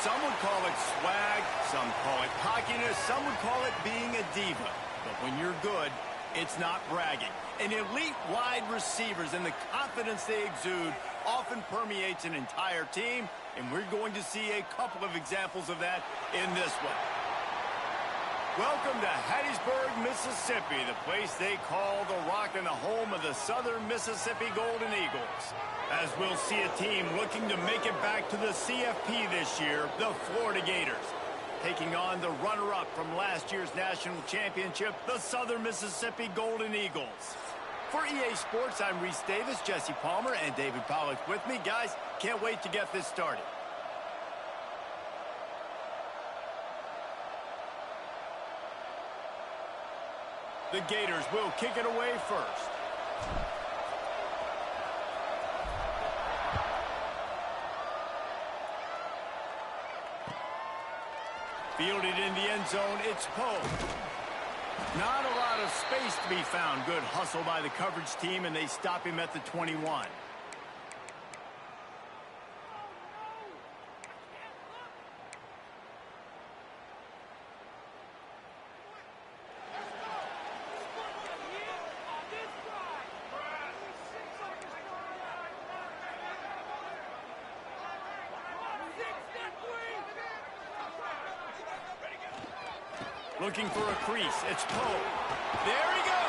Some would call it swag, some call it cockiness, some would call it being a diva. But when you're good, it's not bragging. And elite wide receivers and the confidence they exude often permeates an entire team, and we're going to see a couple of examples of that in this one. Welcome to Hattiesburg, Mississippi, the place they call the Rock and the home of the Southern Mississippi Golden Eagles. As we'll see a team looking to make it back to the CFP this year, the Florida Gators, taking on the runner-up from last year's national championship, the Southern Mississippi Golden Eagles. For EA Sports, I'm Reese Davis, Jesse Palmer, and David Pollack with me. Guys, can't wait to get this started. The Gators will kick it away first. Fielded in the end zone, it's Poe. Not a lot of space to be found. Good hustle by the coverage team, and they stop him at the 21. Looking for a crease. It's Poe. There he goes.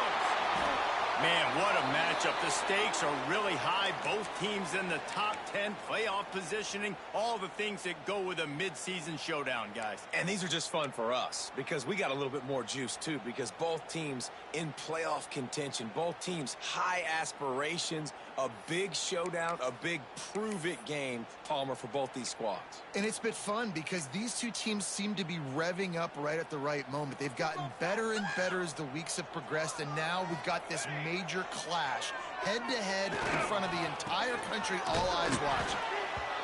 Man, what a matchup. The stakes are really high. Both teams in the top 10, playoff positioning, all the things that go with a midseason showdown, guys. And these are just fun for us because we got a little bit more juice, too, because both teams in playoff contention, both teams high aspirations, a big showdown, a big prove-it game, Palmer, for both these squads. And it's been fun because these two teams seem to be revving up right at the right moment. They've gotten better and better as the weeks have progressed, and now we've got this major clash, head-to-head in front of the entire country, all eyes watching.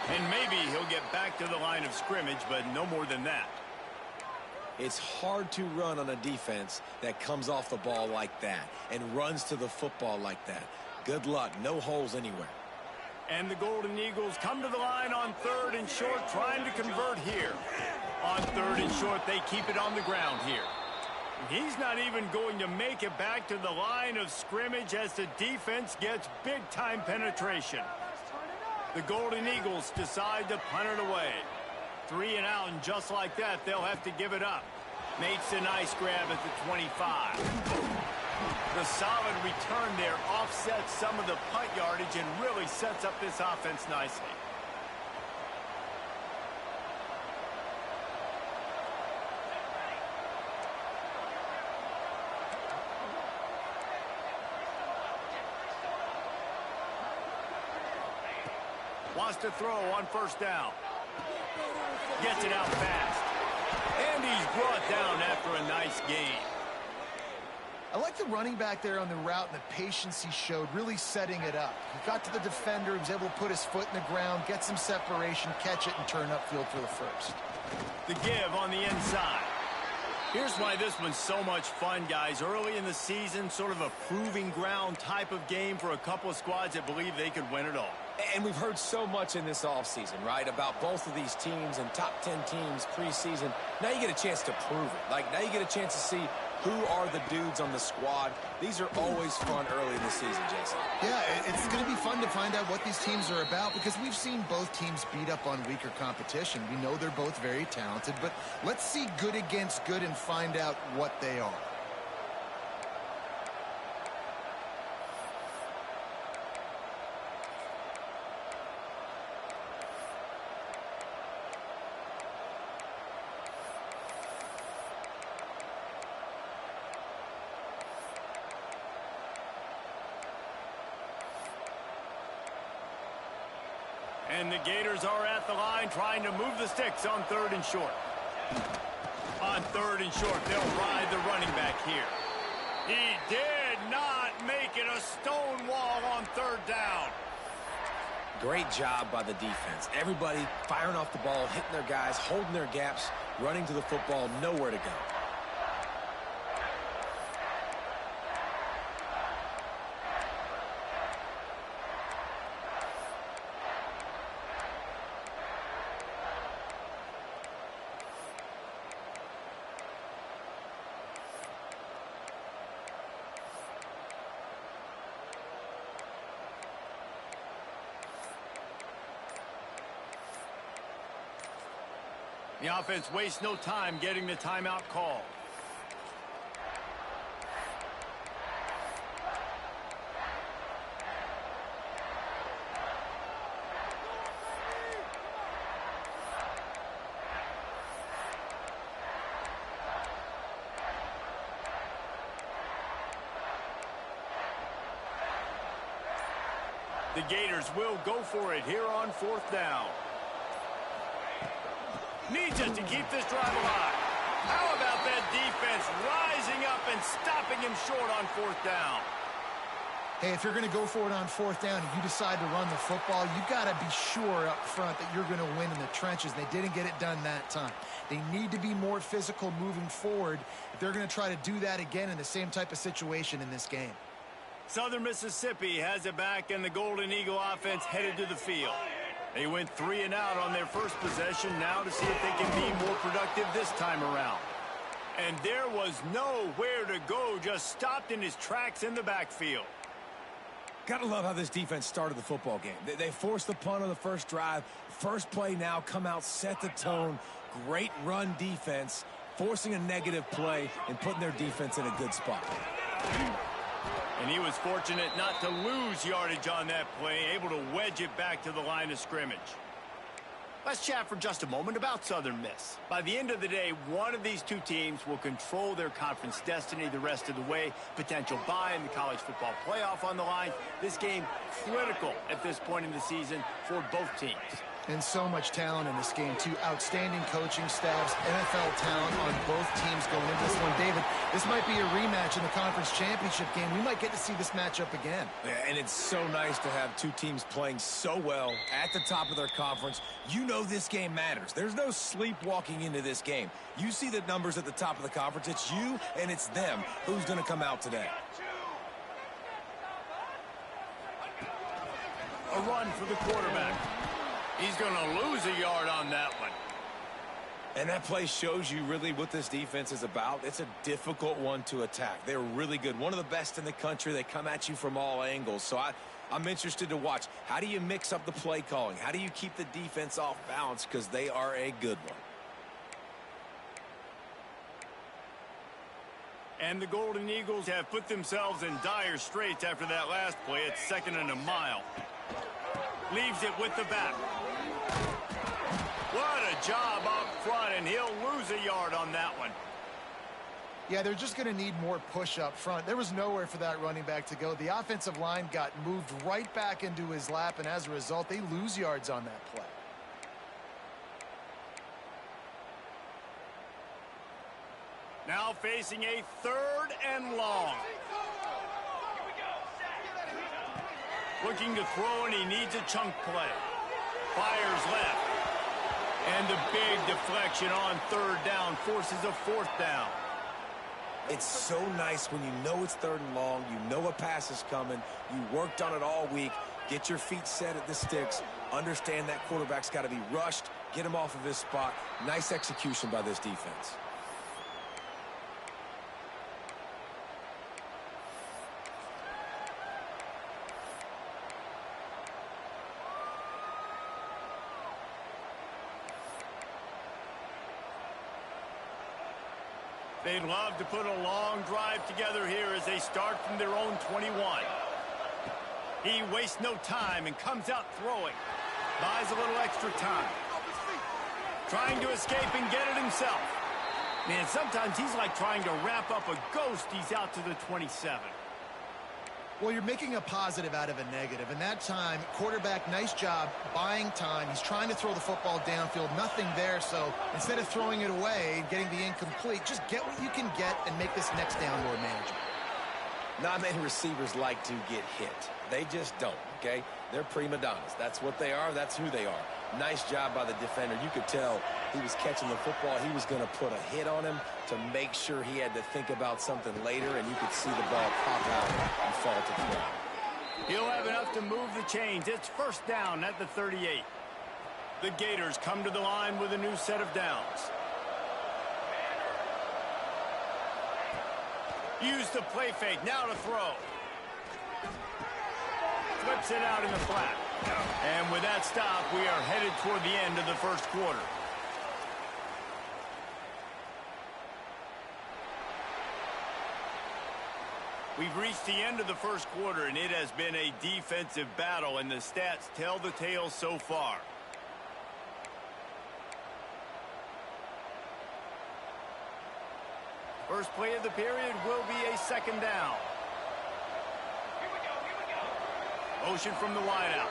And maybe he'll get back to the line of scrimmage, but no more than that. It's hard to run on a defense that comes off the ball like that and runs to the football like that. Good luck. No holes anywhere. And the Golden Eagles come to the line on 3rd and short, trying to convert here. On 3rd and short, they keep it on the ground here. He's not even going to make it back to the line of scrimmage as the defense gets big-time penetration. The Golden Eagles decide to punt it away. 3 and out, and just like that, they'll have to give it up. Makes a nice grab at the 25. The solid return there offsets some of the punt yardage and really sets up this offense nicely. Wants to throw on 1st down. Gets it out fast. And he's brought down after a nice gain. I like the running back there on the route and the patience he showed, really setting it up. He got to the defender, he was able to put his foot in the ground, get some separation, catch it, and turn upfield for the first. The give on the inside. Here's why this one's so much fun, guys. Early in the season, sort of a proving ground type of game for a couple of squads that believe they could win it all. And we've heard so much in this offseason, right, about both of these teams and top 10 teams preseason. Now you get a chance to prove it. Like, now you get a chance to see who are the dudes on the squad. These are always fun early in the season, Jason. Yeah, it's going to be fun to find out what these teams are about because we've seen both teams beat up on weaker competition. We know they're both very talented, but let's see good against good and find out what they are. And the Gators are at the line trying to move the sticks on 3rd and short. On 3rd and short, they'll ride the running back here. He did not make it a stone wall on 3rd down. Great job by the defense. Everybody firing off the ball, hitting their guys, holding their gaps, running to the football, nowhere to go. The offense wastes no time getting the timeout call. The Gators will go for it here on 4th down. Needs it to keep this drive alive. How about that defense rising up and stopping him short on 4th down? Hey, if you're going to go for it on 4th down and you decide to run the football, you've got to be sure up front that you're going to win in the trenches. They didn't get it done that time. They need to be more physical moving forward if they're going to try to do that again in the same type of situation in this game. Southern Mississippi has it back, and the Golden Eagle offense headed to the field. They went 3 and out on their first possession, now to see if they can be more productive this time around. And there was nowhere to go, just stopped in his tracks in the backfield. Gotta love how this defense started the football game. They forced the punt on the first drive. First play now, come out, set the tone. Great run defense, forcing a negative play and putting their defense in a good spot. And he was fortunate not to lose yardage on that play, able to wedge it back to the line of scrimmage. Let's chat for just a moment about Southern Miss. By the end of the day, one of these two teams will control their conference destiny the rest of the way. Potential bye in the college football playoff on the line. This game critical at this point in the season for both teams. And so much talent in this game, too. Outstanding coaching staffs, NFL talent on both teams going into this one. David, this might be a rematch in the conference championship game. We might get to see this matchup again. Yeah, and it's so nice to have two teams playing so well at the top of their conference. You know this game matters. There's no sleepwalking into this game. You see the numbers at the top of the conference. It's you and it's them. Who's going to come out today? A run for the quarterback. He's going to lose a yard on that one. And that play shows you really what this defense is about. It's a difficult one to attack. They're really good. One of the best in the country. They come at you from all angles. So I'm interested to watch. How do you mix up the play calling? How do you keep the defense off balance? Because they are a good one. And the Golden Eagles have put themselves in dire straits after that last play. It's 2nd and a mile. Leaves it with the back. What a job up front, and he'll lose a yard on that one. Yeah, they're just going to need more push up front. There was nowhere for that running back to go. The offensive line got moved right back into his lap, and as a result, they lose yards on that play. Now facing a 3rd and long. Looking to throw, and he needs a chunk play. Fires left. And the big deflection on 3rd down forces a 4th down. It's so nice when you know it's 3rd and long, you know a pass is coming, you worked on it all week, get your feet set at the sticks, understand that quarterback's got to be rushed, get him off of his spot. Nice execution by this defense. They'd love to put a long drive together here as they start from their own 21. He wastes no time and comes out throwing. Buys a little extra time. Trying to escape and get it himself. Man, sometimes he's like trying to wrap up a ghost. He's out to the 27. Well, you're making a positive out of a negative. And that time, quarterback, nice job buying time. He's trying to throw the football downfield. Nothing there. So instead of throwing it away and getting the incomplete, just get what you can get and make this next down more manageable. Not many receivers like to get hit. They just don't, okay? They're prima donnas. That's what they are. That's who they are. Nice job by the defender. You could tell he was catching the football. He was going to put a hit on him to make sure he had to think about something later, and you could see the ball pop out and fall to the ground. He'll have enough to move the chains. It's 1st down at the 38. The Gators come to the line with a new set of downs. Use the play fake. Now to throw. Flips it out in the flat. And with that stop, we are headed toward the end of the 1st quarter. We've reached the end of the first quarter, and it has been a defensive battle, and the stats tell the tale so far. First play of the period will be a second down. Motion from the wideout.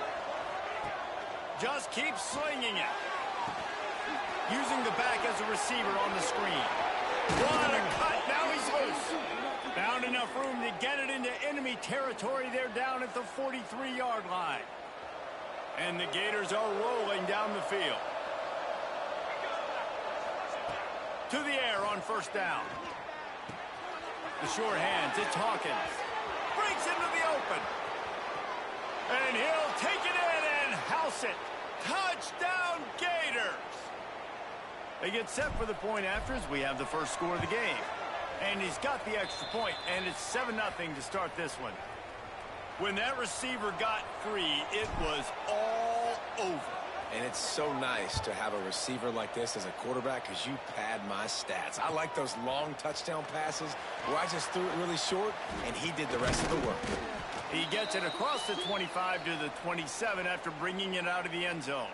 Just keeps slinging it. Using the back as a receiver on the screen. What a cut. Now he's loose. Found enough room to get it into enemy territory. They're down at the 43-yard line. And the Gators are rolling down the field. To the air on first down. The short hands, it's Hawkins. Breaks into the open. And he'll take it in and house it. Touchdown, Gators! They get set for the point after as we have the first score of the game. And he's got the extra point, and it's 7-0 to start this one. When that receiver got free, it was all over. And it's so nice to have a receiver like this as a quarterback because you pad my stats. I like those long touchdown passes where I just threw it really short, and he did the rest of the work. He gets it across the 25 to the 27 after bringing it out of the end zone.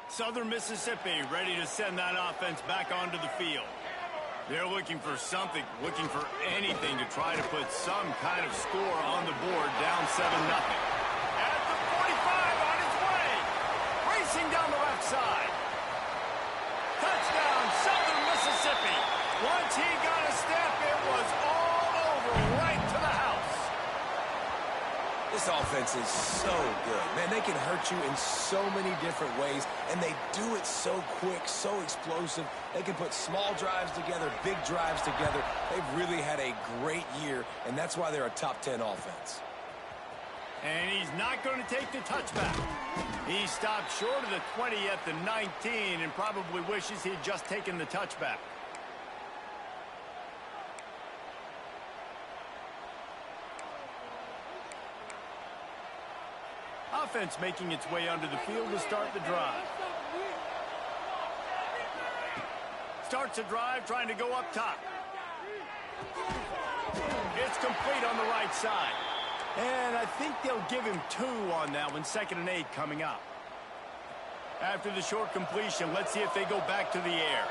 Southern Mississippi ready to send that offense back onto the field. They're looking for something, looking for anything to try to put some kind of score on the board, down 7-0. At the 45 on his way. Racing down the left side. Touchdown, Southern Mississippi. Once he got a step, it was all over, right to the house. This offense is so good. Man, they can hurt you in so many different ways, and they do it so quick, so explosive. They can put small drives together, big drives together. They've really had a great year, and that's why they're a top 10 offense. And he's not going to take the touchback. He stopped short of the 20 at the 19 and probably wishes he'd just taken the touchback. Offense making its way onto the field to start the drive. Starts a drive trying to go up top. It's complete on the right side. And I think they'll give him 2 on that one, 2nd and 8 coming up. After the short completion, let's see if they go back to the air.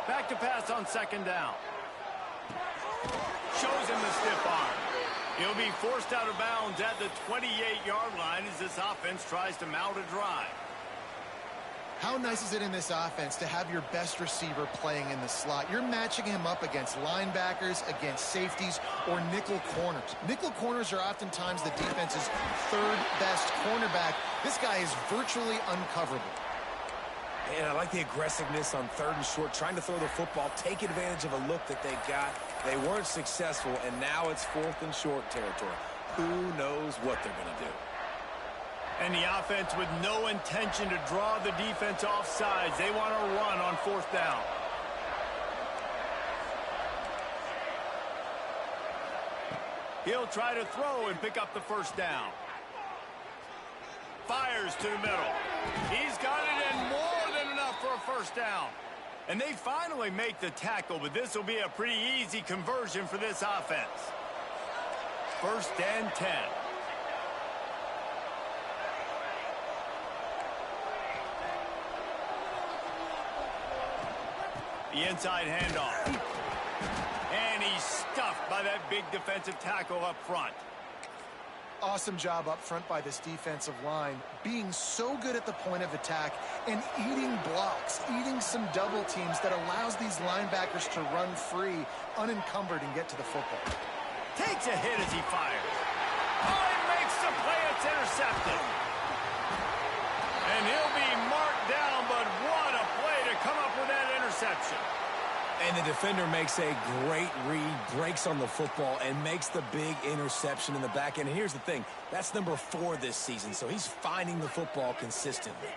Back to pass on 2nd down. Shows him the stiff arm. He'll be forced out of bounds at the 28-yard line as this offense tries to mount a drive. How nice is it in this offense to have your best receiver playing in the slot? You're matching him up against linebackers, against safeties, or nickel corners. Nickel corners are oftentimes the defense's 3rd best cornerback. This guy is virtually uncoverable. And I like the aggressiveness on 3rd and short, trying to throw the football, take advantage of a look that they got. They weren't successful, and now it's 4th and short territory. Who knows what they're going to do? And the offense with no intention to draw the defense off sides. They want to run on 4th down. He'll try to throw and pick up the 1st down. Fires to the middle. He's got it in more than enough for a 1st down. And they finally make the tackle, but this will be a pretty easy conversion for this offense. 1st and 10. The inside handoff. And he's stuffed by that big defensive tackle up front. Awesome job up front by this defensive line, being so good at the point of attack and eating blocks, eating some double teams that allows these linebackers to run free, unencumbered, and get to the football. Takes a hit as he fires. Oh, he makes the play. It's intercepted. And he'll be marked down, but what a play to come up with that interception. And the defender makes a great read, breaks on the football, and makes the big interception in the back end. And here's the thing, that's number 4 this season, so he's finding the football consistently.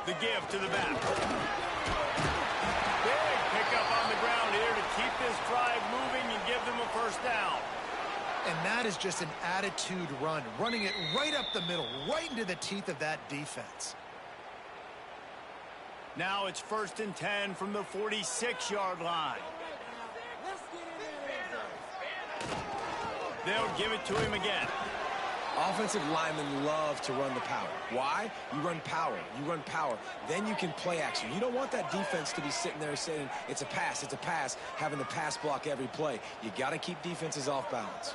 The give to the back. Big pickup on the ground here to keep this drive moving. And that is just an attitude run, running it right up the middle, right into the teeth of that defense. Now it's 1st and 10 from the 46-yard line. They'll give it to him again. Offensive linemen love to run the power. Why? You run power. You run power. Then you can play action. You don't want that defense to be sitting there saying, it's a pass, having the pass block every play. You got to keep defenses off balance.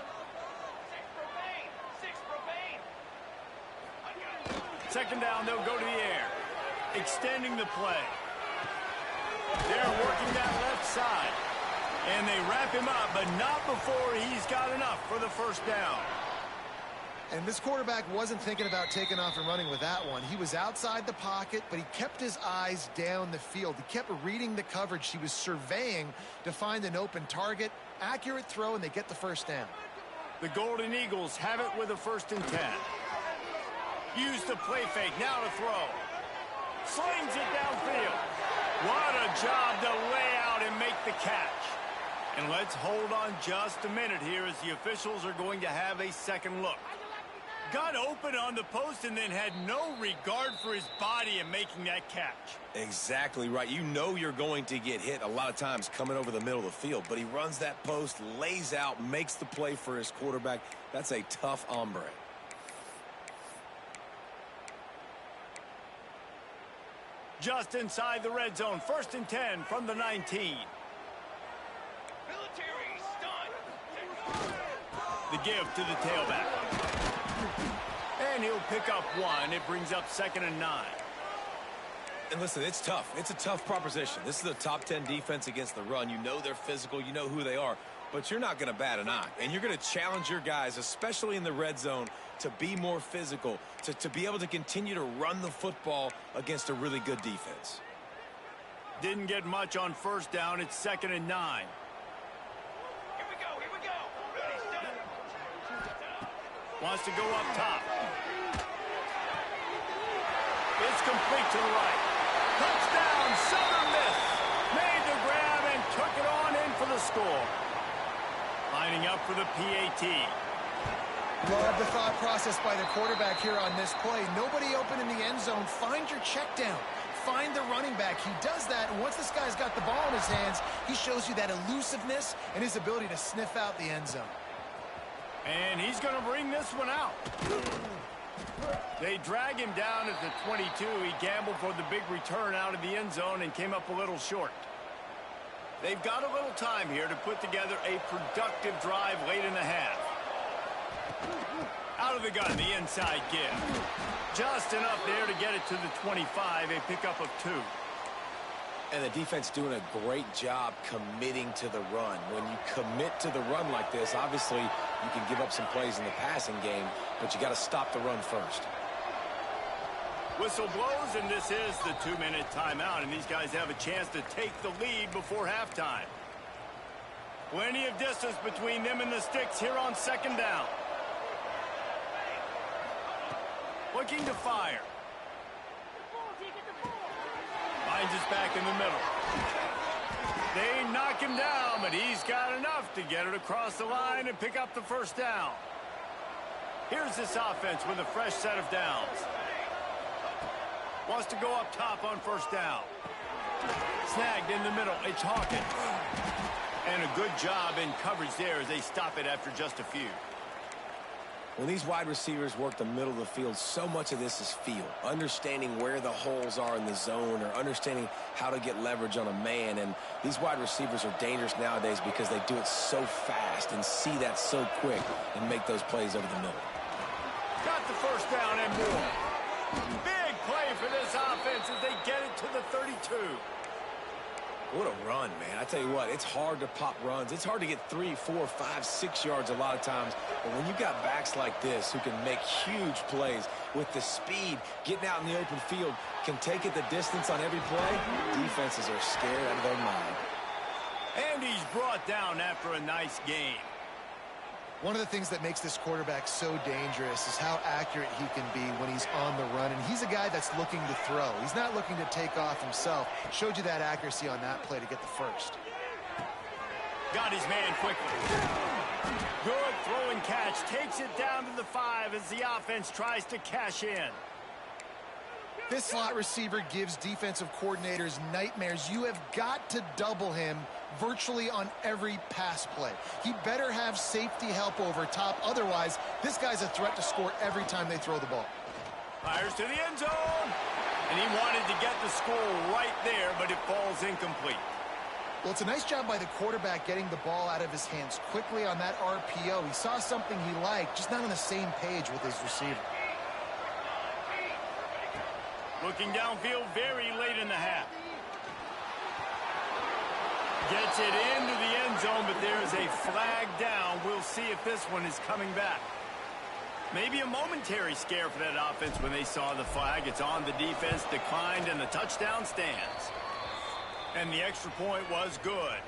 Second down, they'll go to the air. Extending the play. They're working that left side. And they wrap him up, but not before he's got enough for the first down. And this quarterback wasn't thinking about taking off and running with that one. He was outside the pocket, but he kept his eyes down the field. He kept reading the coverage. He was surveying to find an open target. Accurate throw, and they get the first down. The Golden Eagles have it with a 1st and 10. Use the play fake, now to throw. Slings it downfield. What a job to lay out and make the catch. And let's hold on just a minute here as the officials are going to have a second look. Got open on the post and then had no regard for his body in making that catch. Exactly right. You know you're going to get hit a lot of times coming over the middle of the field, but he runs that post, lays out, makes the play for his quarterback. That's a tough hombre. Just inside the red zone, 1st and 10 from the 19. The give to the tailback. And he'll pick up one. It brings up 2nd and 9. And listen, it's tough. It's a tough proposition. This is a top 10 defense against the run. You know they're physical. You know who they are. But you're not going to bat an eye. And you're going to challenge your guys, especially in the red zone, to be more physical, to be able to continue to run the football against a really good defense. Didn't get much on 1st down. It's 2nd and 9. Wants to go up top. It's complete to the right. Touchdown, Southern Miss. Made the grab and took it on in for the score. Lining up for the PAT. Love the thought process by the quarterback here on this play. Nobody open in the end zone. Find your check down. Find the running back. He does that, and once this guy's got the ball in his hands, he shows you that elusiveness and his ability to sniff out the end zone. And he's going to bring this one out. They drag him down at the 22. He gambled for the big return out of the end zone and came up a little short. They've got a little time here to put together a productive drive late in the half. Out of the gun, the inside give. Just enough there to get it to the 25, a pickup of 2. And the defense doing a great job committing to the run. When you commit to the run like this, obviously you can give up some plays in the passing game, but you got to stop the run first. Whistle blows, and this is the 2-minute timeout, and these guys have a chance to take the lead before halftime. Plenty of distance between them and the sticks here on 2nd down. Looking to fire. Finds his back in the middle. They knock him down, but he's got enough to get it across the line and pick up the 1st down. Here's this offense with a fresh set of downs. Wants to go up top on 1st down. Snagged in the middle. It's Hawkins. And a good job in coverage there as they stop it after just a few. When these wide receivers work the middle of the field, so much of this is feel. Understanding where the holes are in the zone or understanding how to get leverage on a man. And these wide receivers are dangerous nowadays because they do it so fast and see that so quick and make those plays over the middle. Got the 1st down and more. Big play for this offense as they get it to the 32. What a run, man. I tell you what, it's hard to pop runs. It's hard to get 3, 4, 5, 6 yards a lot of times. But when you got backs like this who can make huge plays with the speed, getting out in the open field, can take it the distance on every play, defenses are scared out of their mind. And he's brought down after a nice game. One of the things that makes this quarterback so dangerous is how accurate he can be when he's on the run. And he's a guy that's looking to throw. He's not looking to take off himself. Showed you that accuracy on that play to get the 1st. Got his man quickly. Good throw and catch. Takes it down to the 5 as the offense tries to cash in. This slot receiver gives defensive coordinators nightmares. You have got to double him virtually on every pass play. He better have safety help over top. Otherwise, this guy's a threat to score every time they throw the ball. Fires to the end zone. And he wanted to get the score right there, but it falls incomplete. Well, it's a nice job by the quarterback getting the ball out of his hands quickly on that RPO. He saw something he liked, just not on the same page with his receiver. Looking downfield very late in the half. Gets it into the end zone, but there's a flag down. We'll see if this one is coming back. Maybe a momentary scare for that offense when they saw the flag. It's on the defense, declined, and the touchdown stands. And the extra point was good.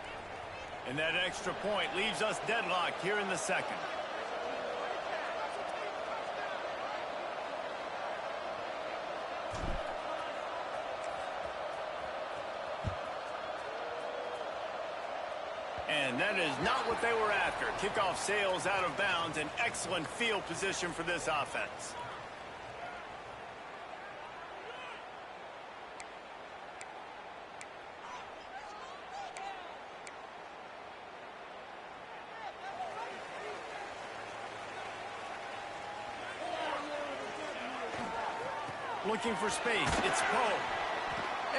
And that extra point leaves us deadlocked here in the second. And that is not what they were after. Kickoff sails out of bounds. An excellent field position for this offense. Looking for space. It's Poe.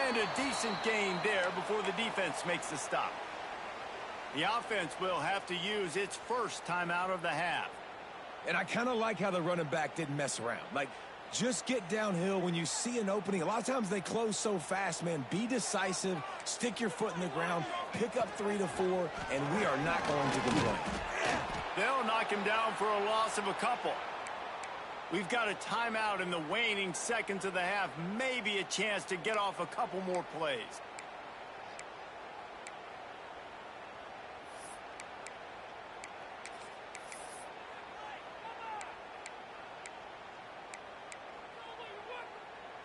And a decent gain there before the defense makes the stop. The offense will have to use its first timeout of the half. And I kind of like how the running back didn't mess around. Like, just get downhill when you see an opening. A lot of times they close so fast, man. Be decisive, stick your foot in the ground, pick up 3 to 4, and we are not going to complain. They'll knock him down for a loss of a couple. We've got a timeout in the waning seconds of the half. Maybe a chance to get off a couple more plays.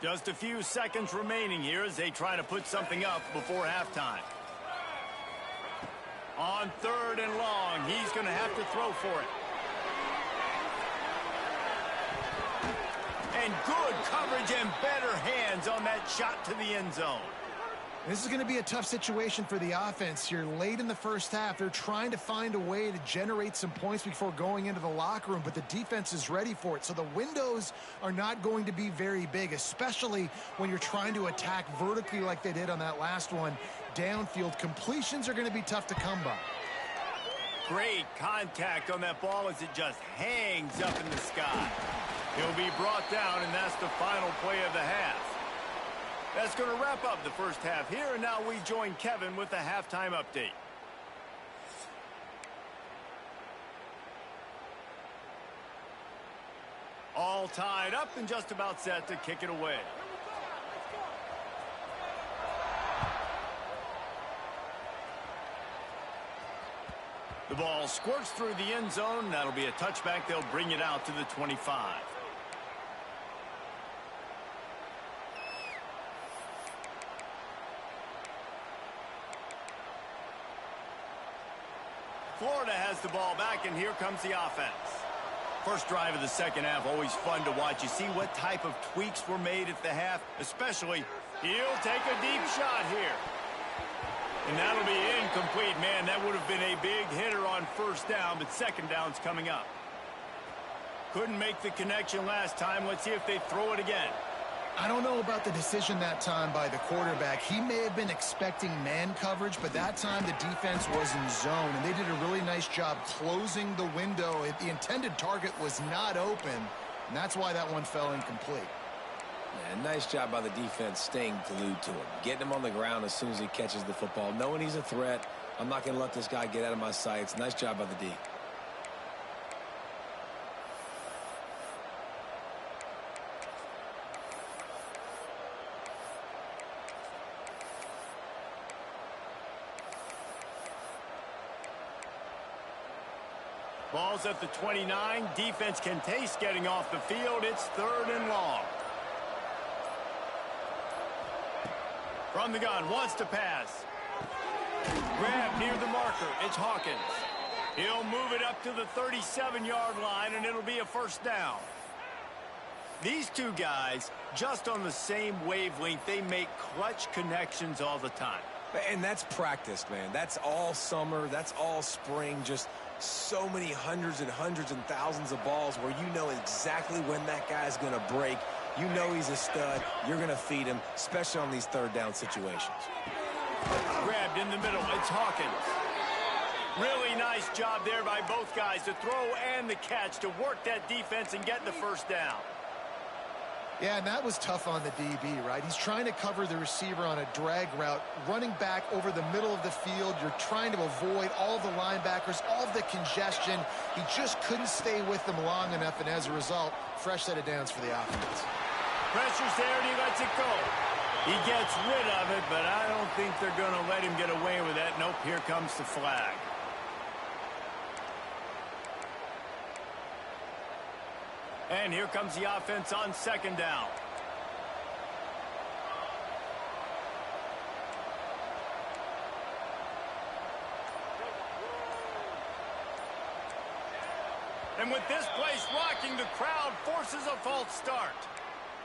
Just a few seconds remaining here as they try to put something up before halftime. On 3rd and long, he's going to have to throw for it. And good coverage and better hands on that shot to the end zone. This is going to be a tough situation for the offense here. Late in the first half, they're trying to find a way to generate some points before going into the locker room, but the defense is ready for it. So the windows are not going to be very big, especially when you're trying to attack vertically like they did on that last one. Downfield completions are going to be tough to come by. Great contact on that ball as it just hangs up in the sky. He'll be brought down, and that's the final play of the half. That's going to wrap up the first half here, and now we join Kevin with the halftime update. All tied up and just about set to kick it away. The ball squirts through the end zone. That'll be a touchback. They'll bring it out to the 25. Florida has the ball back, and here comes the offense. First drive of the second half, always fun to watch. You see what type of tweaks were made at the half, especially he'll take a deep shot here. And that'll be incomplete. Man, that would have been a big hitter on first down, but second down's coming up. Couldn't make the connection last time. Let's see if they throw it again. I don't know about the decision that time by the quarterback. He may have been expecting man coverage, but that time the defense was in zone, and they did a really nice job closing the window. The intended target was not open, and that's why that one fell incomplete. Yeah, nice job by the defense staying glued to him, getting him on the ground as soon as he catches the football, knowing he's a threat. I'm not going to let this guy get out of my sights. Nice job by the D. Ball's at the 29. Defense can taste getting off the field. It's 3rd and long. From the gun, wants to pass. Grab near the marker. It's Hawkins. He'll move it up to the 37-yard line, and it'll be a first down. These two guys, just on the same wavelength, they make clutch connections all the time. And that's practice, man. That's all summer. That's all spring. Just so many hundreds and thousands of balls where you know exactly when that guy's going to break. You know he's a stud. You're going to feed him, especially on these third down situations. Grabbed in the middle. It's Hawkins. Really nice job there by both guys to throw and the catch to work that defense and get the first down. Yeah, and that was tough on the DB, right? He's trying to cover the receiver on a drag route, running back over the middle of the field. You're trying to avoid all the linebackers, all the congestion. He just couldn't stay with them long enough, and as a result, fresh set of downs for the offense. Pressure's there, and he lets it go. He gets rid of it, but I don't think they're going to let him get away with that. Nope, here comes the flag. And here comes the offense on second down. And with this place rocking, the crowd forces a false start.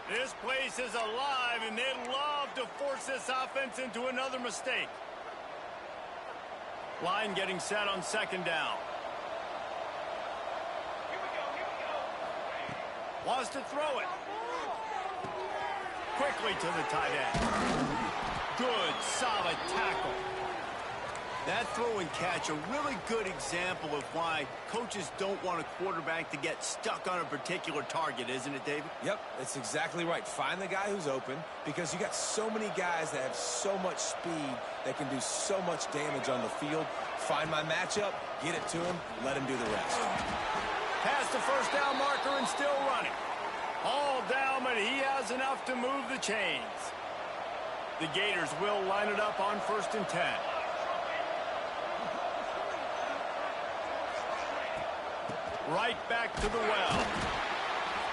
This place is alive, and they'd love to force this offense into another mistake. Line getting set on second down. Wants to throw it. Quickly to the tight end. Good, solid tackle. That throw and catch, a really good example of why coaches don't want a quarterback to get stuck on a particular target, isn't it, David? Yep, that's exactly right. Find the guy who's open, because you got so many guys that have so much speed that can do so much damage on the field. Find my matchup, get it to him, let him do the rest. Past the first down marker and still running. All down, but he has enough to move the chains. The Gators will line it up on 1st and 10. Right back to the well.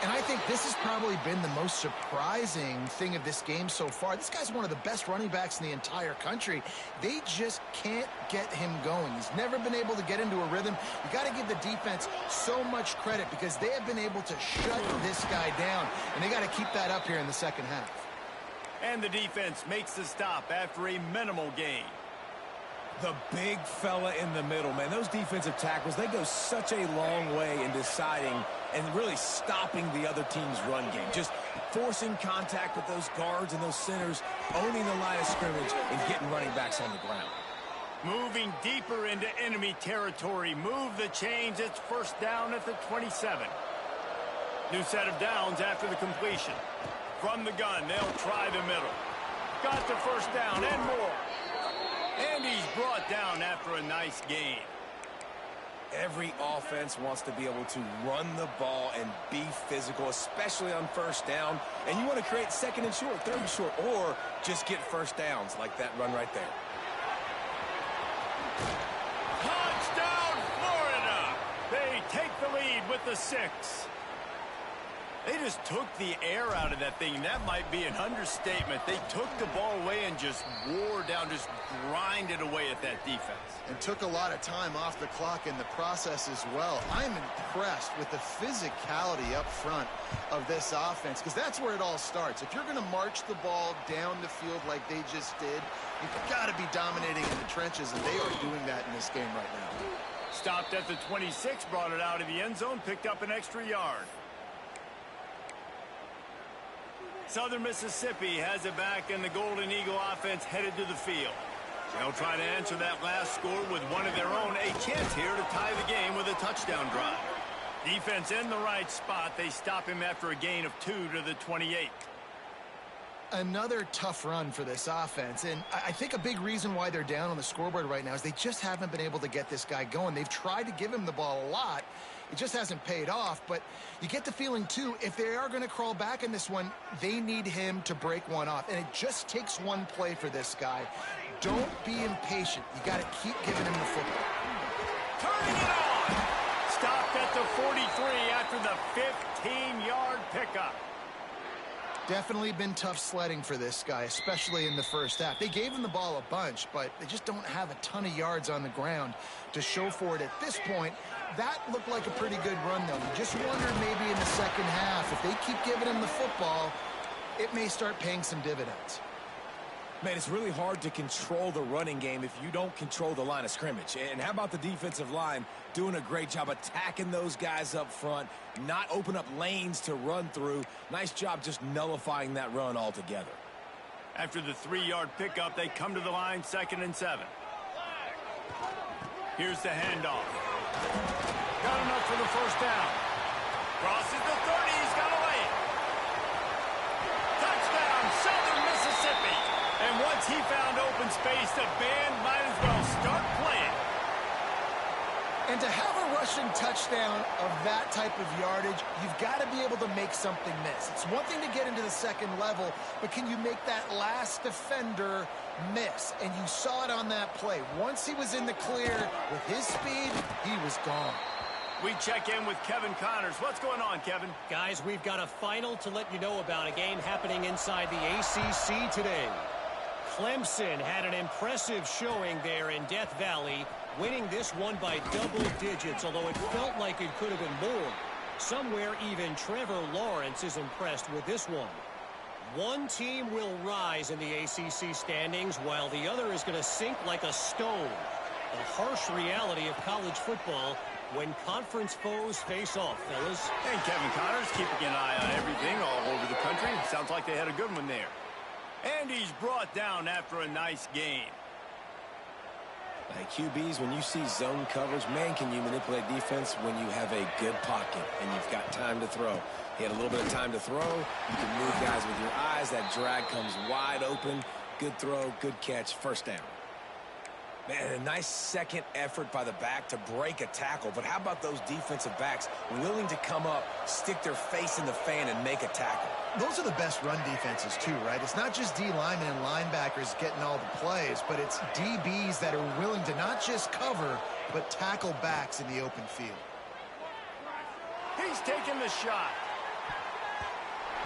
And I think this has probably been the most surprising thing of this game so far. This guy's one of the best running backs in the entire country. They just can't get him going. He's never been able to get into a rhythm. You got to give the defense so much credit because they have been able to shut this guy down. And they got to keep that up here in the second half. And the defense makes the stop after a minimal gain. The big fella in the middle, man. Those defensive tackles, they go such a long way in deciding and really stopping the other team's run game. Just forcing contact with those guards and those centers, owning the line of scrimmage, and getting running backs on the ground. Moving deeper into enemy territory. Move the chains. It's first down at the 27. New set of downs after the completion. From the gun, they'll try the middle. Got the first down and more. And he's brought down after a nice gain. Every offense wants to be able to run the ball and be physical, especially on first down. And you want to create second and short, third and short, or just get first downs like that run right there. Touchdown, Florida! They take the lead with the 6. They just took the air out of that thing. That might be an understatement. They took the ball away and just wore down, just grinded away at that defense. And took a lot of time off the clock in the process as well. I'm impressed with the physicality up front of this offense because that's where it all starts. If you're going to march the ball down the field like they just did, you've got to be dominating in the trenches, and they are doing that in this game right now. Stopped at the 26, brought it out of the end zone, picked up an extra yard. Southern Mississippi has it back, and the Golden Eagle offense headed to the field. They'll try to answer that last score with one of their own. A chance here to tie the game with a touchdown drive. Defense in the right spot. They stop him after a gain of 2 to the 28. Another tough run for this offense, and I think a big reason why they're down on the scoreboard right now is they just haven't been able to get this guy going. They've tried to give him the ball a lot. It just hasn't paid off, but you get the feeling, too, if they are going to crawl back in this one, they need him to break one off, and it just takes one play for this guy. Don't be impatient. You got to keep giving him the football. Turning it on! Stopped at the 43 after the 15-yard pickup. Definitely been tough sledding for this guy, especially in the first half. They gave him the ball a bunch, but they just don't have a ton of yards on the ground to show for it at this point. That looked like a pretty good run, though. You just wondered maybe in the second half, if they keep giving him the football, it may start paying some dividends. Man, it's really hard to control the running game if you don't control the line of scrimmage. And how about the defensive line doing a great job attacking those guys up front, not open up lanes to run through. Nice job just nullifying that run altogether. After the 3-yard pickup, they come to the line, 2nd and 7. Here's the handoff. Got enough for the first down. Crosses the 30, he's got to lay it. Touchdown, Southern Mississippi. And once he found open space, the band might as well start playing. And to have a rushing touchdown of that type of yardage, you've got to be able to make something miss. It's one thing to get into the second level, but can you make that last defender miss? And you saw it on that play. Once he was in the clear with his speed, he was gone. We check in with Kevin Connors. What's going on, Kevin? Guys, we've got a final to let you know about, a game happening inside the ACC today. Clemson had an impressive showing there in Death Valley, winning this one by double digits, although it felt like it could have been more. Somewhere even Trevor Lawrence is impressed with this one. One team will rise in the ACC standings, while the other is going to sink like a stone. The harsh reality of college football when conference foes face off, fellas. Hey, Kevin Connors, keeping an eye on everything all over the country. Sounds like they had a good one there. And he's brought down after a nice game. Hey, QBs, when you see zone coverage, man, can you manipulate defense when you have a good pocket and you've got time to throw. He had a little bit of time to throw. You can move guys with your eyes. That drag comes wide open. Good throw, good catch, first down. Man, a nice second effort by the back to break a tackle. But how about those defensive backs willing to come up, stick their face in the fan, and make a tackle? Those are the best run defenses, too, right? It's not just D linemen and linebackers getting all the plays, but it's DBs that are willing to not just cover, but tackle backs in the open field. He's taking the shot.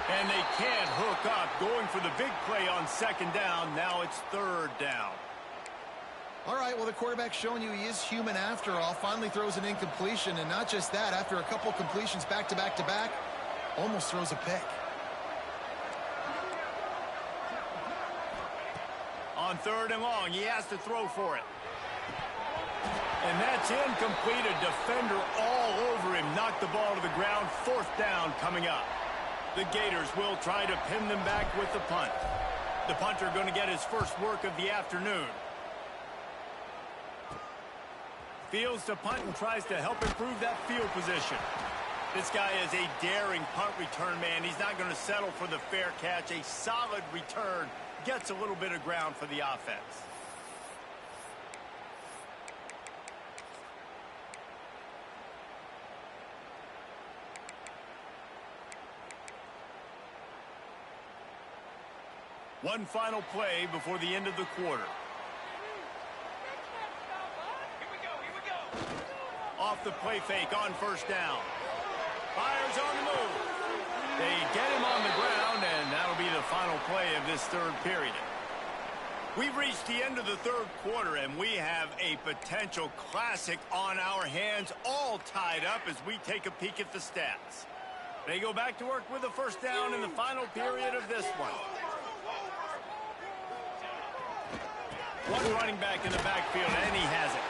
And they can't hook up, going for the big play on 2nd down. Now it's 3rd down. All right, well, the quarterback's showing you he is human after all. Finally throws an incompletion, and not just that, after a couple completions back-to-back-to-back, almost throws a pick. On 3rd and long, he has to throw for it. And that's incomplete. A defender all over him. Knocked the ball to the ground. 4th down coming up. The Gators will try to pin them back with the punt. The punter going to get his first work of the afternoon. Fields to punt and tries to help improve that field position. This guy is a daring punt return man. He's not going to settle for the fair catch. A solid return gets a little bit of ground for the offense. One final play before the end of the quarter. Off the play fake on 1st down. Fires on the move. They get him on the ground, and that'll be the final play of this 3rd period. We've reached the end of the 3rd quarter, and we have a potential classic on our hands, all tied up as we take a peek at the stats. They go back to work with the 1st down in the final period of this one. One running back in the backfield, and he has it.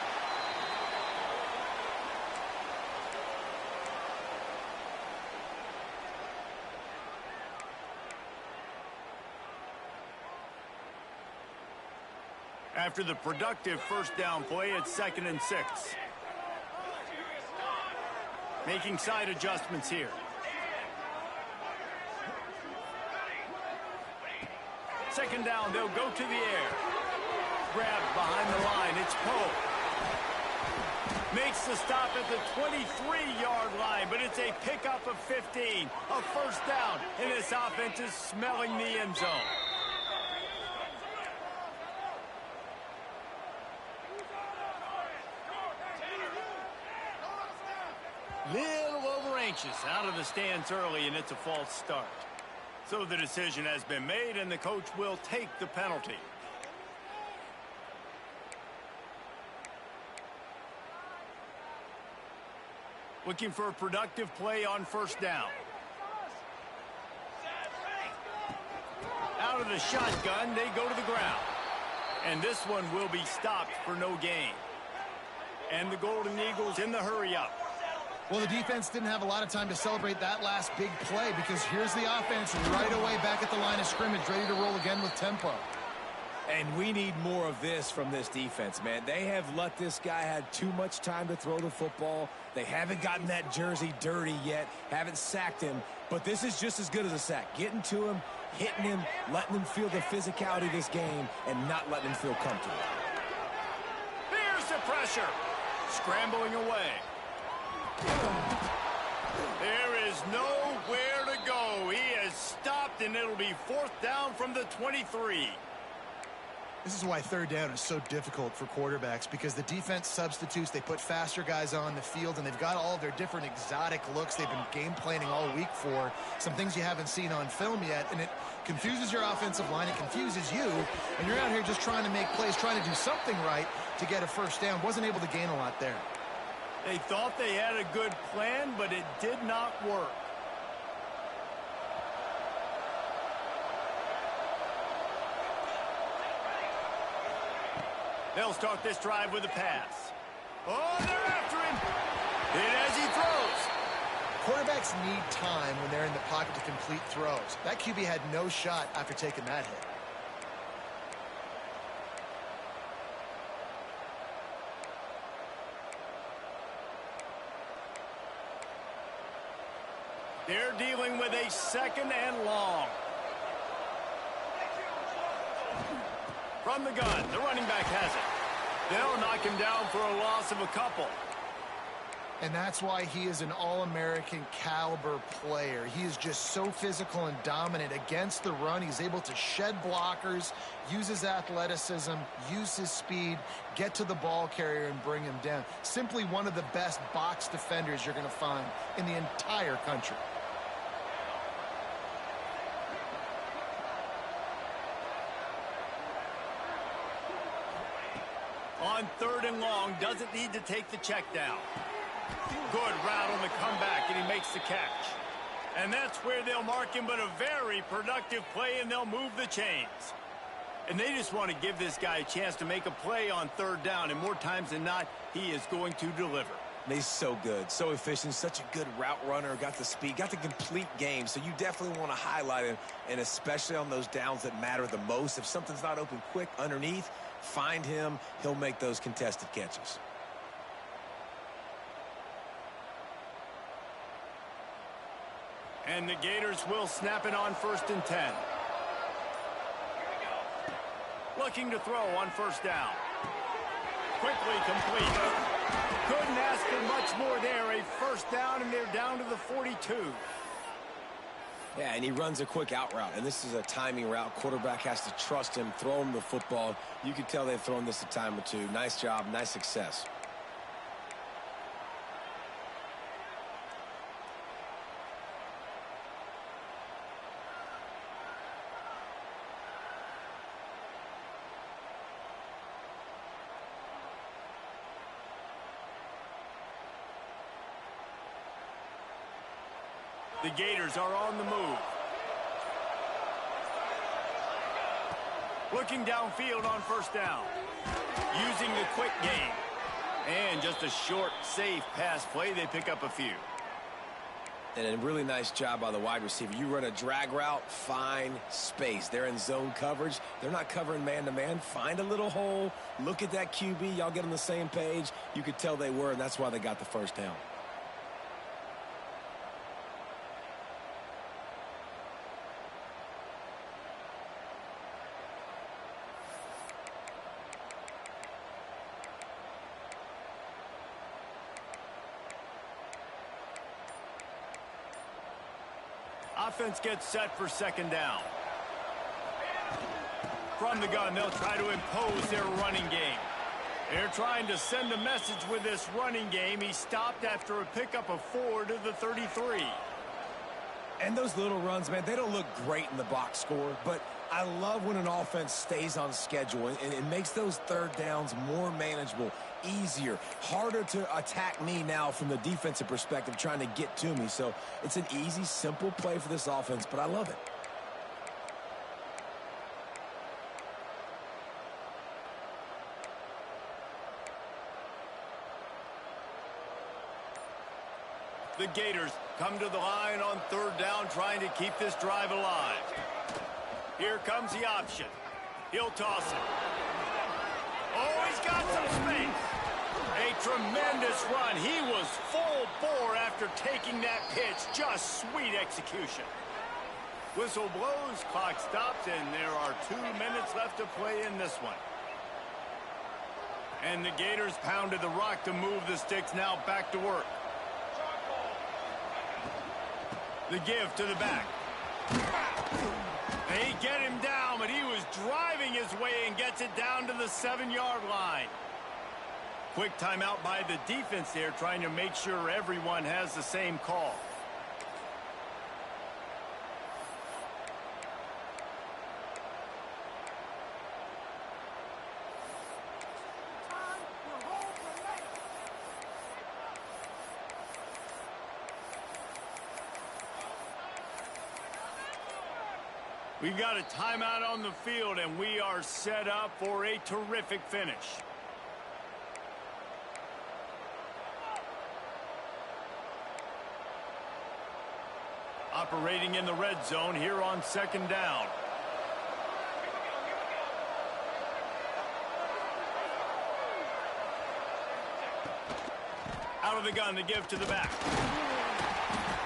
After the productive 1st down play, it's 2nd and 6. Making side adjustments here. 2nd down, they'll go to the air. Grabbed behind the line, it's Poe. Makes the stop at the 23-yard line, but it's a pickup of 15. A 1st down, and this offense is smelling the end zone. Little over anxious out of the stands early, and it's a false start. So the decision has been made, and the coach will take the penalty. Looking for a productive play on first down. Out of the shotgun, they go to the ground. And this one will be stopped for no gain. And the Golden Eagles in the hurry-up. Well, the defense didn't have a lot of time to celebrate that last big play because here's the offense right away back at the line of scrimmage, ready to roll again with tempo. And we need more of this from this defense, man. They have let this guy have too much time to throw the football. They haven't gotten that jersey dirty yet, haven't sacked him. But this is just as good as a sack. Getting to him, hitting him, letting him feel the physicality of this game, and not letting him feel comfortable. Here's the pressure. Scrambling away. There is nowhere to go. He has stopped, and it'll be fourth down from the 23. This is why third down is so difficult for quarterbacks, because the defense substitutes, they put faster guys on the field, and they've got all of their different exotic looks they've been game planning all week for, some things you haven't seen on film yet, and it confuses your offensive line, it confuses you, and you're out here just trying to make plays, trying to do something right to get a first down. Wasn't able to gain a lot there. They thought they had a good plan, but it did not work. They'll start this drive with a pass. Oh, they're after him. Hit as he throws. Quarterbacks need time when they're in the pocket to complete throws. That QB had no shot after taking that hit. They're dealing with a second and long. From the gun, the running back has it. They'll knock him down for a loss of a couple. And that's why he is an All-American caliber player. He is just so physical and dominant against the run. He's able to shed blockers, use his athleticism, use his speed, get to the ball carrier and bring him down. Simply one of the best box defenders you're going to find in the entire country. On third and long, doesn't need to take the check down. Good route on the comeback, and he makes the catch. And that's where they'll mark him, but a very productive play, and they'll move the chains. And they just want to give this guy a chance to make a play on third down, and more times than not, he is going to deliver. And he's so good, so efficient, such a good route runner, got the speed, got the complete game. So you definitely want to highlight him, and especially on those downs that matter the most. If something's not open quick underneath, find him. He'll make those contested catches. And the Gators will snap it on 1st and 10. Looking to throw on first down. Quickly complete. Couldn't ask for much more there. A first down, and they're down to the 42. Yeah, and he runs a quick out route, and this is a timing route. Quarterback has to trust him, throw him the football. You can tell they've thrown this a time or two. Nice job, nice success. The Gators are on the move. Looking downfield on first down. Using the quick game. And just a short, safe pass play. They pick up a few. And a really nice job by the wide receiver. You run a drag route, find space. They're in zone coverage. They're not covering man-to-man. Find a little hole. Look at that QB. Y'all get on the same page. You could tell they were, and that's why they got the first down. Offense gets set for second down. From the gun, they'll try to impose their running game. They're trying to send a message with this running game. He stopped after a pickup of 4 to the 33. And those little runs, man, they don't look great in the box score, but I love when an offense stays on schedule and it makes those third downs more manageable, easier, harder to attack me now from the defensive perspective trying to get to me. So it's an easy, simple play for this offense, but I love it. The Gators come to the line on third down, trying to keep this drive alive. Here comes the option. He'll toss it. Oh, he's got some space. A tremendous run. He was full bore after taking that pitch. Just sweet execution. Whistle blows, clock stops, and there are 2 minutes left to play in this one. And the Gators pounded the rock to move the sticks, now back to work. The give to the back. They get him down, but he was driving his way and gets it down to the 7-yard line. Quick timeout by the defense there, trying to make sure everyone has the same call. We've got a timeout on the field, and we are set up for a terrific finish. Operating in the red zone here on second down. Out of the gun, the give to the back.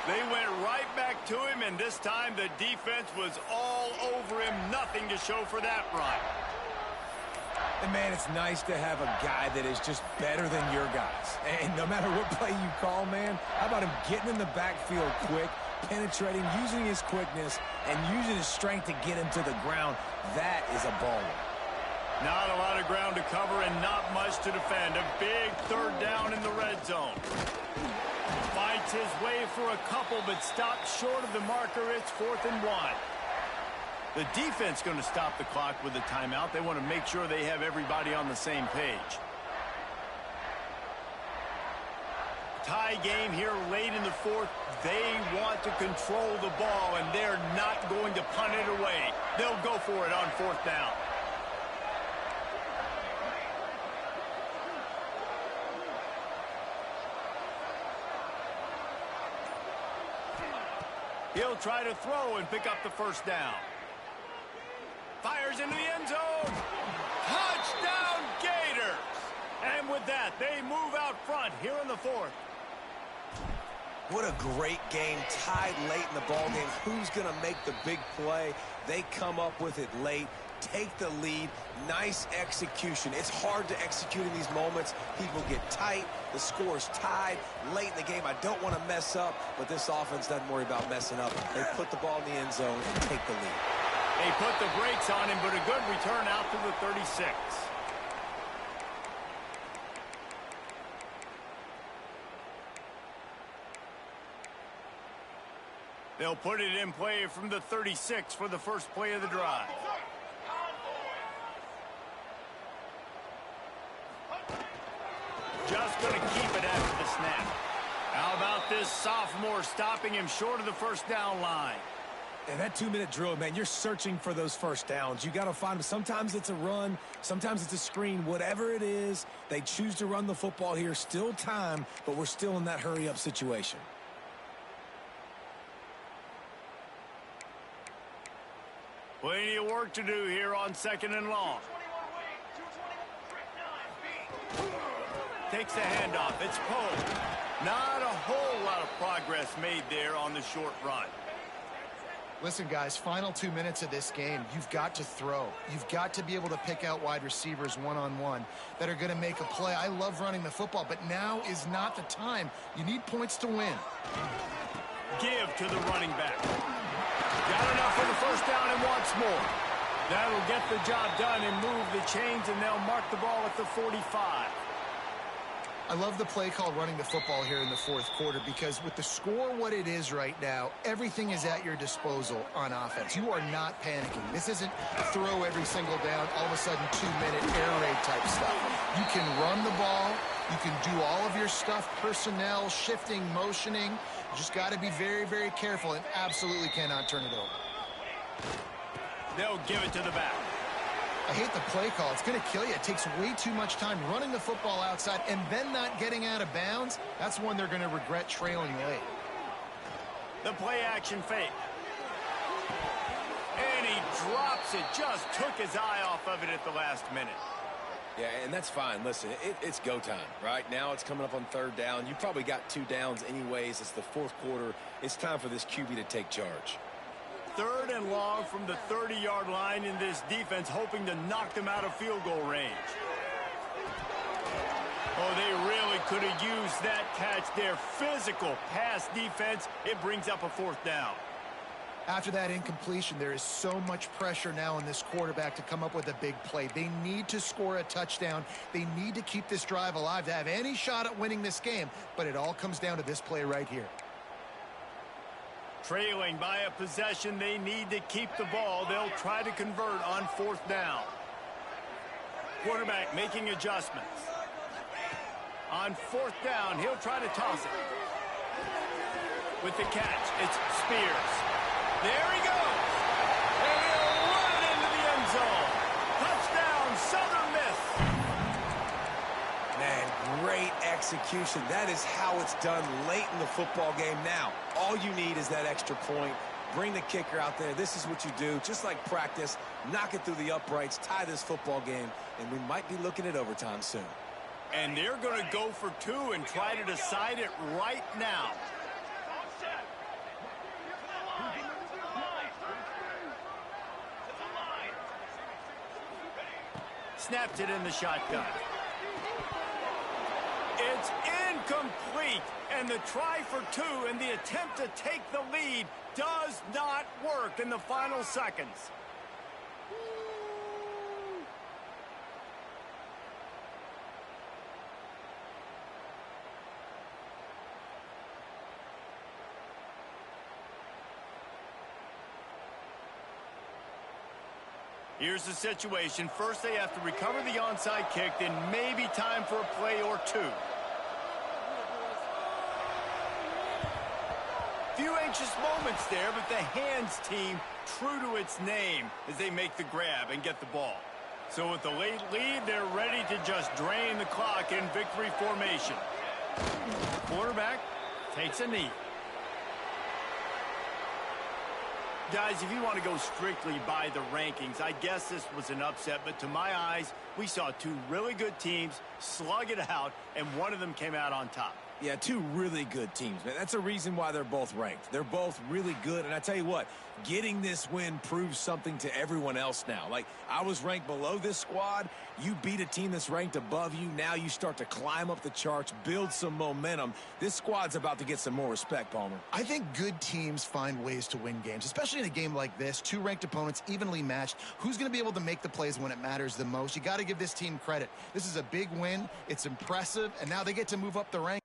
They went right back to him, and this time the defense was all over him. Nothing to show for that run. And, man, it's nice to have a guy that is just better than your guys. And no matter what play you call, man, how about him getting in the backfield quick, penetrating, using his quickness, and using his strength to get him to the ground. That is a baller. Not a lot of ground to cover and not much to defend. A big third down in the red zone. Fights his way for a couple, but stops short of the marker. It's 4th and 1. The defense going to stop the clock with a timeout. They want to make sure they have everybody on the same page. Tie game here late in the 4th. They want to control the ball, and they're not going to punt it away. They'll go for it on 4th down. He'll try to throw and pick up the first down. Fires into the end zone. Touchdown, Gators! And with that, they move out front here in the 4th. What a great game, tied late in the ballgame. Who's going to make the big play? They come up with it late, take the lead. Nice execution. It's hard to execute in these moments. People get tight. The score's tied late in the game. I don't want to mess up, but this offense doesn't worry about messing up. They put the ball in the end zone and take the lead. They put the brakes on him, but a good return out to the 36. They'll put it in play from the 36 for the first play of the drive. Just going to keep it after the snap. How about this sophomore stopping him short of the first down line? And that 2-minute drill, man, you're searching for those first downs. You got to find them. Sometimes it's a run. Sometimes it's a screen. Whatever it is, they choose to run the football here. Still time, but we're still in that hurry-up situation. Plenty of work to do here on 2nd and long. Takes the handoff. It's Poe. Not a whole lot of progress made there on the short run. Listen, guys, final 2 minutes of this game, you've got to throw. You've got to be able to pick out wide receivers one-on-one that are going to make a play. I love running the football, but now is not the time. You need points to win. Give to the running back. Got enough for the first down and wants more. That'll get the job done and move the chains, and they'll mark the ball at the 45. I love the play call running the football here in the fourth quarter because with the score what it is right now, everything is at your disposal on offense. You are not panicking. This isn't throw every single down, all of a sudden 2-minute air raid type stuff. You can run the ball. You can do all of your stuff, personnel, shifting, motioning. You just got to be very, very careful and absolutely cannot turn it over. They'll give it to the back. I hate the play call. It's going to kill you. It takes way too much time running the football outside and then not getting out of bounds. That's one they're going to regret trailing late. The play action fake. And he drops it. Just took his eye off of it at the last minute. Yeah, and that's fine. Listen, it's go time, right? Now it's coming up on third down. You probably got 2 downs anyways. It's the fourth quarter. It's time for this QB to take charge. 3rd and long from the 30-yard line in this defense, hoping to knock them out of field goal range. Oh, they really could have used that catch there. Physical pass defense. It brings up a 4th down. After that incompletion, there is so much pressure now on this quarterback to come up with a big play. They need to score a touchdown. They need to keep this drive alive to have any shot at winning this game. But it all comes down to this play right here. Trailing by a possession, they need to keep the ball. They'll try to convert on 4th down. Quarterback making adjustments. On 4th down, he'll try to toss it. With the catch, it's Spears. There he goes. And he'll run it into the end zone. Touchdown, Southern Miss. Man, great execution. That is how it's done late in the football game. Now, all you need is that extra point. Bring the kicker out there. This is what you do. Just like practice, knock it through the uprights, tie this football game, and we might be looking at overtime soon. And they're going to go for 2 and try to decide it right now. Snapped it in the shotgun. It's incomplete, and the try for 2 and the attempt to take the lead does not work in the final seconds. Here's the situation. First, they have to recover the onside kick, then maybe time for a play or 2. Few anxious moments there, but the hands team true to its name as they make the grab and get the ball. So with the late lead, they're ready to just drain the clock in victory formation. Quarterback takes a knee. Guys, if you want to go strictly by the rankings, I guess this was an upset, but to my eyes, we saw 2 really good teams slug it out, and one of them came out on top. Yeah, 2 really good teams, man. That's a reason why they're both ranked. They're both really good, and I tell you what, getting this win proves something to everyone else now. Like, I was ranked below this squad. You beat a team that's ranked above you. Now you start to climb up the charts, build some momentum. This squad's about to get some more respect, Palmer. I think good teams find ways to win games, especially in a game like this. 2 ranked opponents evenly matched. Who's going to be able to make the plays when it matters the most? You got to give this team credit. This is a big win. It's impressive, and now they get to move up the ranks.